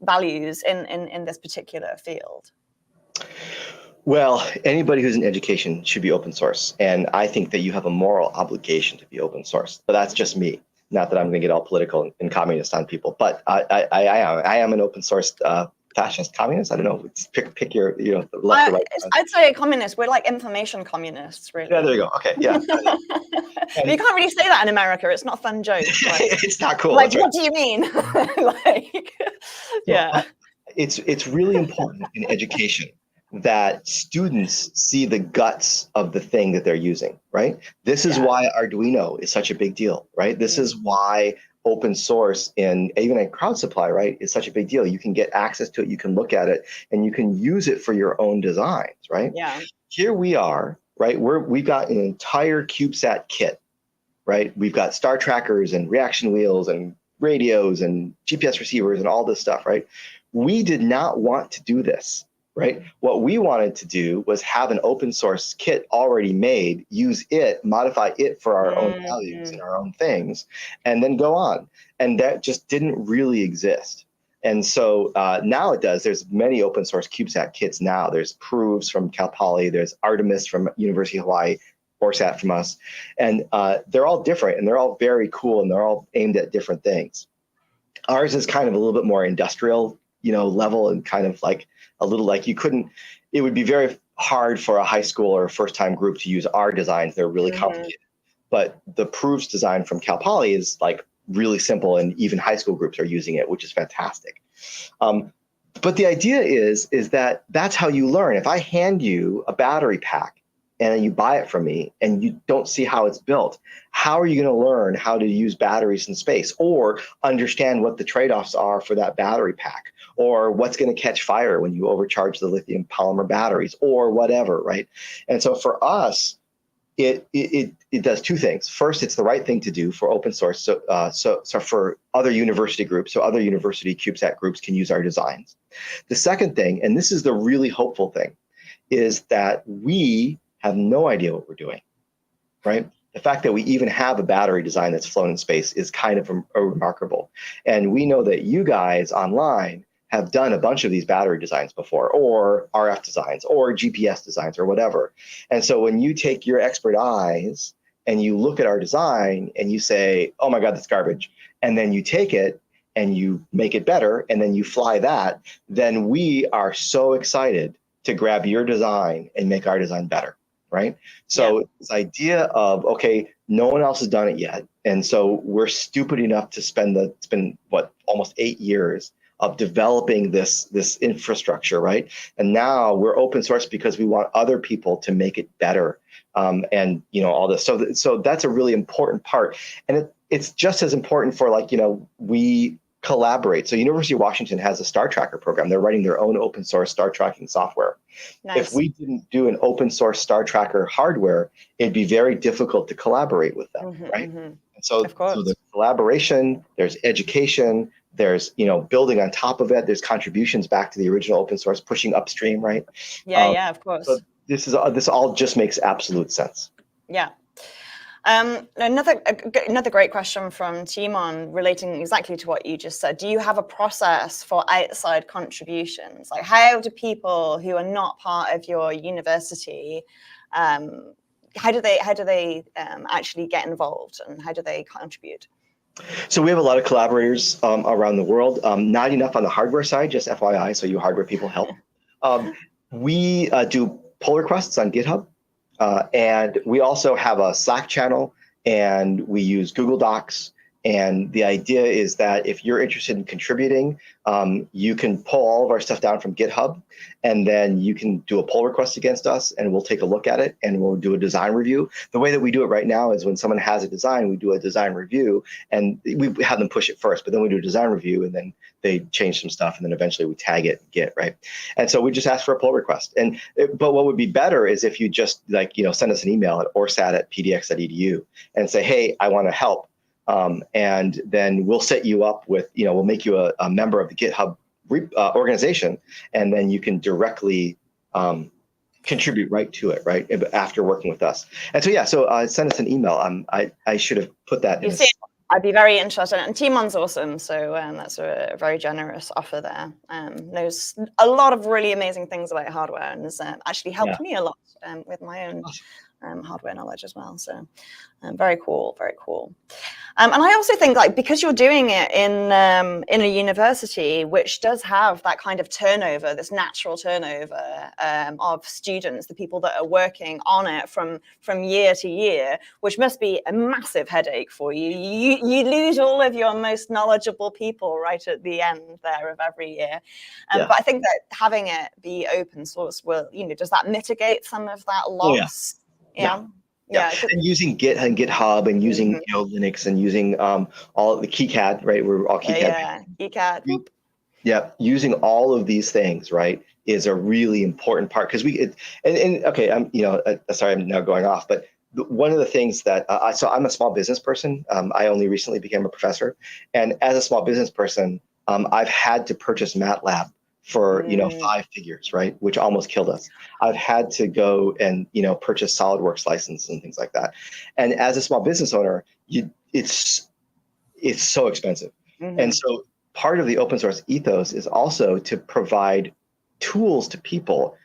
values in this particular field? Well, anybody who's in education should be open source, and I think that you have a moral obligation to be open source. But that's just me. Not that I'm going to get all political and communist on people, but I am an open source fascist communist. I don't know. Pick your left or right. I'd say a communist. We're like information communists, really. Yeah, there you go. Okay, yeah. You can't really say that in America. It's not a fun joke. Like, it's not cool. Like, what do you mean? Yeah. It's really important in education that students see the guts of the thing that they're using, right? This is why Arduino is such a big deal, right? This is why open source and even in crowd supply, right, is such a big deal. You can get access to it, you can look at it, and you can use it for your own designs, right? Yeah. Here we are, right? We've got an entire CubeSat kit, right? We've got star trackers and reaction wheels and radios and GPS receivers and all this stuff, right? We did not want to do this, right? What we wanted to do was have an open source kit already made, use it, modify it for our own values and our own things, and then go on. And that just didn't really exist. And so now it does. There's many open source CubeSat kits now. There's Proofs from Cal Poly. There's Artemis from University of Hawaii, ORSAT from us. And they're all different, and they're all very cool, and they're all aimed at different things. Ours is kind of a little bit more industrial, level, and kind of like a little like it would be very hard for a high school or a first time group to use our designs. They're really complicated. But the Proofs design from Cal Poly is like really simple, and even high school groups are using it, which is fantastic. But the idea is that that's how you learn. If I hand you a battery pack and you buy it from me and you don't see how it's built, how are you going to learn how to use batteries in space or understand what the trade-offs are for that battery pack, or what's going to catch fire when you overcharge the lithium polymer batteries, or whatever, right? And so for us, it does two things. First, it's the right thing to do for open source. So for other university groups, so other university CubeSat groups can use our designs. The second thing, and this is the really hopeful thing, is that we have no idea what we're doing, right? The fact that we even have a battery design that's flown in space is kind of remarkable. And we know that you guys online have done a bunch of these battery designs before, or RF designs, or GPS designs, or whatever. And so when you take your expert eyes and you look at our design and you say, oh my God, that's garbage, and then you take it and you make it better, and then you fly that, then we are so excited to grab your design and make our design better, right? So this idea of, okay, no one else has done it yet, and so we're stupid enough to spend almost 8 years of developing this infrastructure, right? And now we're open source because we want other people to make it better, and all this. So that's a really important part, and it's just as important for we collaborate. So University of Washington has a star tracker program. They're writing their own open source star tracking software. Nice. If we didn't do an open source star tracker hardware, it'd be very difficult to collaborate with them, right? And so the collaboration, there's education, there's building on top of it, there's contributions back to the original open source, pushing upstream, right? Yeah, of course. So this all just makes absolute sense. Yeah. Another great question from Timon relating exactly to what you just said. Do you have a process for outside contributions? Like, how do people who are not part of your university, how do they actually get involved, and how do they contribute? So we have a lot of collaborators around the world. Not enough on the hardware side, just FYI, so you hardware people help. We do pull requests on GitHub. And we also have a Slack channel, and we use Google Docs. And the idea is that if you're interested in contributing, you can pull all of our stuff down from GitHub, and then you can do a pull request against us, and we'll take a look at it, and we'll do a design review. The way that we do it right now is when someone has a design, we do a design review, and we have them push it first, but then we do a design review, and then they change some stuff, and then eventually we tag it, right? And so we just ask for a pull request. But what would be better is if you just send us an email at orsat@pdx.edu and say, hey, I want to help. And then we'll set you up with, we'll make you a member of the GitHub organization, and then you can directly contribute right to it, right, after working with us. And so, send us an email. I should have put that in. I'd be very interested. And Timon's awesome. So that's a very generous offer there. Knows a lot of really amazing things about hardware, and has actually helped me a lot with my own hardware knowledge as well. So very cool, very cool. And I also think, because you're doing it in a university which does have that kind of turnover, this natural turnover of students, the people that are working on it from year to year, which must be a massive headache for you. You lose all of your most knowledgeable people right at the end there of every year. But I think that having it be open source will, does that mitigate some of that loss? Yeah. Yeah, Yeah. and using Git and GitHub and using Mhm. Linux and using all the KiCad, right? We're all KiCad. Yeah. ECAD. Whoop. Yeah, using all of these things, right, is a really important part because and okay, sorry, I'm now going off, but one of the things that so I'm a small business person. I only recently became a professor, and as a small business person, I've had to purchase MATLAB for 5 figures, right, which almost killed us. I've had to go and purchase SolidWorks licenses and things like that, and as a small business owner, it's so expensive, and so part of the open source ethos is also to provide tools to people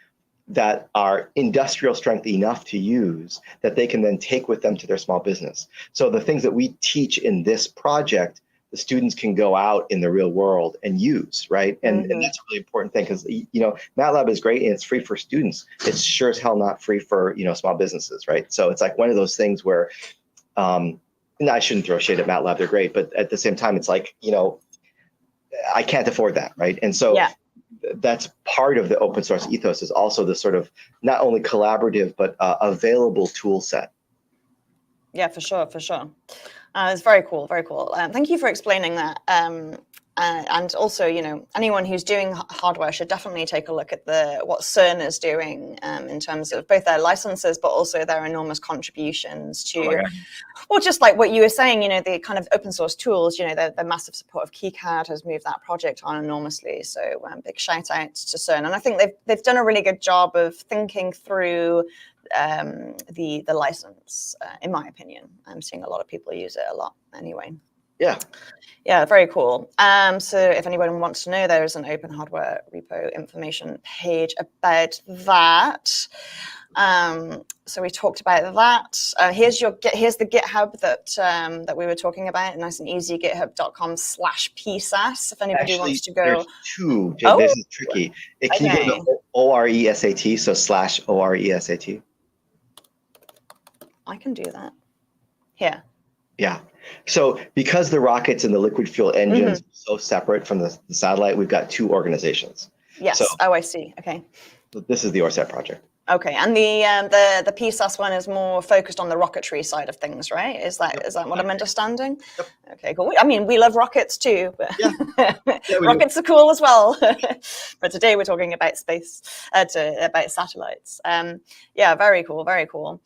that are industrial strength enough to use that they can then take with them to their small business. So the things that we teach in this project, the students can go out in the real world and use, right? And that's a really important thing because MATLAB is great and it's free for students. It's sure as hell not free for small businesses, right? So it's like one of those things where and I shouldn't throw shade at MATLAB, they're great, but at the same time, it's like, I can't afford that, right? And so that's part of the open source ethos is also the sort of not only collaborative, but available tool set. Yeah, for sure, for sure. It's very cool, very cool. Thank you for explaining that. And also, anyone who's doing hardware should definitely take a look at what CERN is doing in terms of both their licenses, but also their enormous contributions to, well, just like what you were saying, the kind of open source tools, the massive support of KiCad has moved that project on enormously. So big shout out to CERN. And I think they've done a really good job of thinking through the license, in my opinion. I'm seeing a lot of people use it a lot anyway. Yeah, very cool. So if anyone wants to know, there is an open hardware repo information page about that. So we talked about that. Here's the GitHub that we were talking about. Nice and easy, github.com/PSAS. If anybody wants to go. There's two. This is tricky. Can you go to ORESAT? So /ORESAT. I can do that. Here. Yeah. So because the rockets and the liquid fuel engines are so separate from the satellite, we've got two organizations. Yes. So, I see. Okay. This is the ORSAT project. Okay, and the PSAS one is more focused on the rocketry side of things, right? Is that what I'm understanding? Yep. Okay, cool. I mean, we love rockets too, but rockets are cool as well. But today we're talking about space, about satellites. Yeah, very cool, very cool.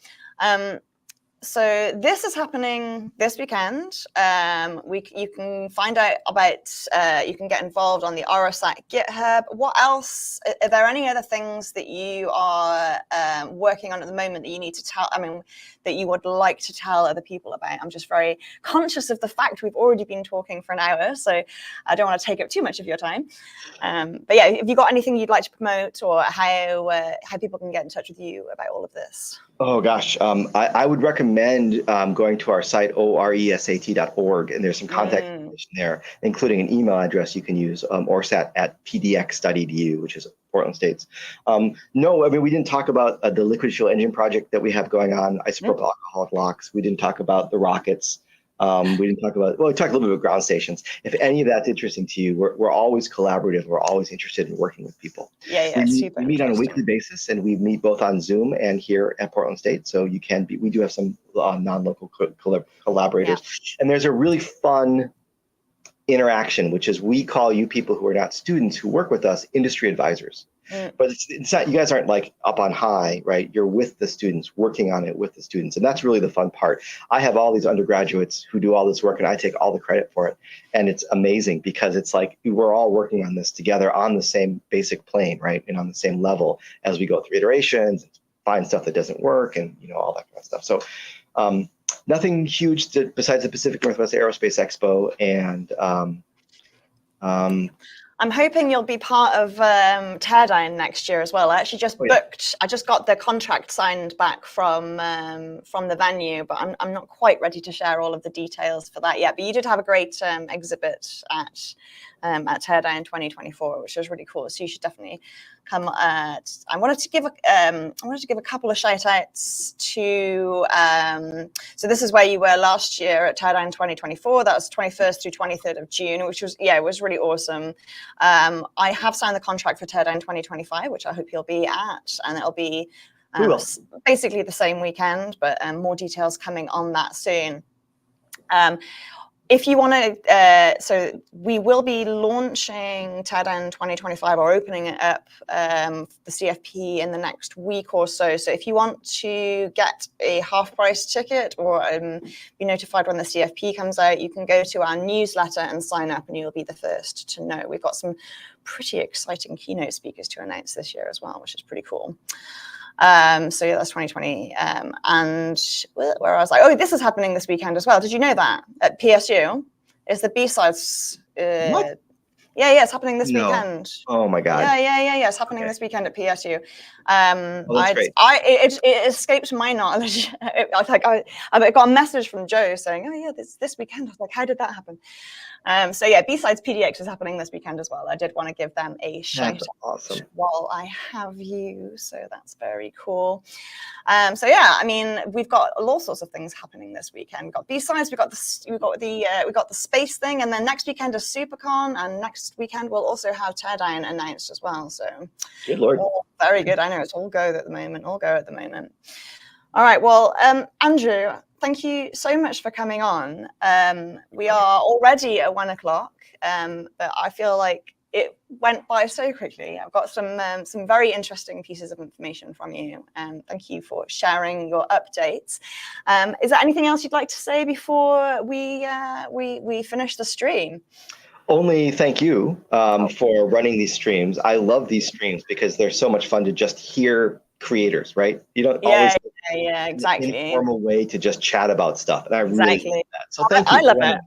So this is happening this weekend. You can find out about, you can get involved on the RSAT GitHub. What else? Are there any other things that you are working on at the moment that you need to tell, that you would like to tell other people about? I'm just very conscious of the fact we've already been talking for an hour, so I don't want to take up too much of your time. But yeah, have you got anything you'd like to promote, or how people can get in touch with you about all of this? Oh gosh, I would recommend going to our site oresat.org, and there's some contact information there, including an email address you can use, orsat@pdx.edu, which is Portland State's. No, we didn't talk about the liquid fuel engine project that we have going on, isopropyl alcoholic locks. We didn't talk about the rockets. We didn't talk about, we talked a little bit about ground stations. If any of that's interesting to you, we're always collaborative. We're always interested in working with people. Yeah, super. We meet on a weekly basis, and we meet both on Zoom and here at Portland State. So we do have some non-local collaborators. Yeah. And there's a really fun interaction, which is we call you people who are not students who work with us industry advisors. But it's not, you guys aren't like up on high, right? You're with the students, working on it with the students. And that's really the fun part. I have all these undergraduates who do all this work, and I take all the credit for it. And it's amazing because it's like we're all working on this together on the same basic plane, right? And on the same level as we go through iterations, find stuff that doesn't work, and all that kind of stuff. So nothing huge besides the Pacific Northwest Aerospace Expo, and I'm hoping you'll be part of Teardown next year as well. I actually just booked. I just got the contract signed back from the venue, but I'm not quite ready to share all of the details for that yet. But you did have a great exhibit at Teardown 2024, which was really cool. So you should definitely come. I wanted to give a couple of shout outs to. So this is where you were last year at Teardown 2024. That was 21st through 23rd of June, which was it was really awesome. I have signed the contract for Teardown 2025, which I hope you'll be at, and it'll be Basically the same weekend, but more details coming on that soon. If you want to, so we will be launching Teardown 2025 or opening it up, the CFP in the next week or so. So if you want to get a half-price ticket or be notified when the CFP comes out, you can go to our newsletter and sign up, and you'll be the first to know. We've got some pretty exciting keynote speakers to announce this year as well, which is pretty cool. So yeah, that's 2020. And where I was like, oh, this is happening this weekend as well. Did you know that at PSU is the B-sides? What? Yeah, it's happening this weekend. Oh my God. Yeah. It's happening this weekend at PSU. That's great. It escaped my knowledge. I got a message from Joe saying, oh yeah, this weekend. I was like, how did that happen? So yeah, B-sides PDX is happening this weekend as well. I did want to give them a shout out while I have you. So that's very cool. So yeah, I mean, we've got all sorts of things happening this weekend. We've got B-sides, we've got the space thing, and then next weekend is SuperCon, and next weekend we'll also have Teardown announced as well. So good Lord. Very good. I know it's all go at the moment. All right. Well, Andrew, thank you so much for coming on. We are already at 1 o'clock, but I feel like it went by so quickly. I've got some very interesting pieces of information from you, and thank you for sharing your updates. Is there anything else you'd like to say before we finish the stream? Only thank you for running these streams. I love these streams because they're so much fun to just hear creators, right? You don't always exactly an informal way to just chat about stuff, and I really like that. So thank you. I love it.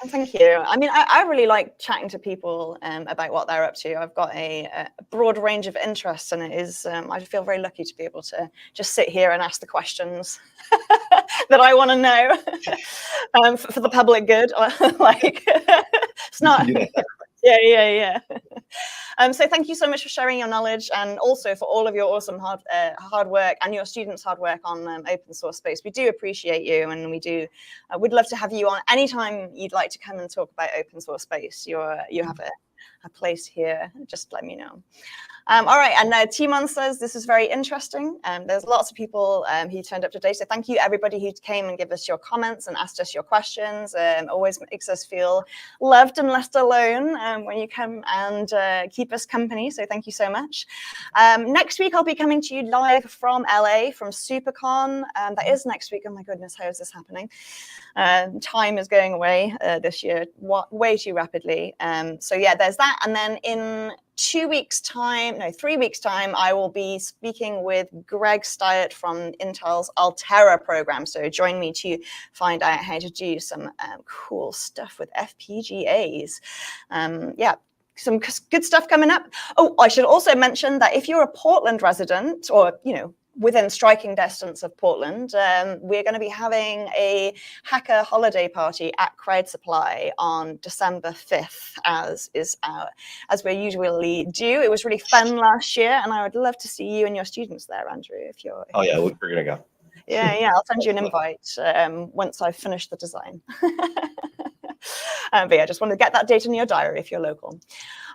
Thank you. I mean, I really like chatting to people about what they're up to. I've got a broad range of interests, and it is I feel very lucky to be able to just sit here and ask the questions that I want to know for the public good. Like, it's not. Yeah. So thank you so much for sharing your knowledge, and also for all of your awesome hard work and your students' hard work on open source space. We do appreciate you, and we'd love to have you on anytime you'd like to come and talk about open source space. You have a place here. Just let me know. All right, and Timon says this is very interesting. There's lots of people who turned up today, so thank you everybody who came and gave us your comments and asked us your questions. Always makes us feel loved and left alone when you come and keep us company, so thank you so much. Next week I'll be coming to you live from LA, from SuperCon. That is next week. Oh my goodness, how is this happening? Time is going away this year way too rapidly. So yeah, there's that, and then in 3 weeks' time, I will be speaking with Greg Stiert from Intel's Altera program. So join me to find out how to do some cool stuff with FPGAs. Yeah, some good stuff coming up. Oh, I should also mention that if you're a Portland resident, or within striking distance of Portland, we're going to be having a hacker holiday party at Crowd Supply on December 5th, as we usually do. It was really fun last year, and I would love to see you and your students there, Andrew. We're going to go. Yeah, I'll send you an invite once I've finished the design. But yeah, just want to get that date in your diary if you're local.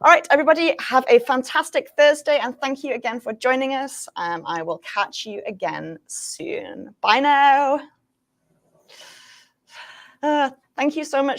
All right, everybody, have a fantastic Thursday, and thank you again for joining us. I will catch you again soon. Bye now. Thank you so much.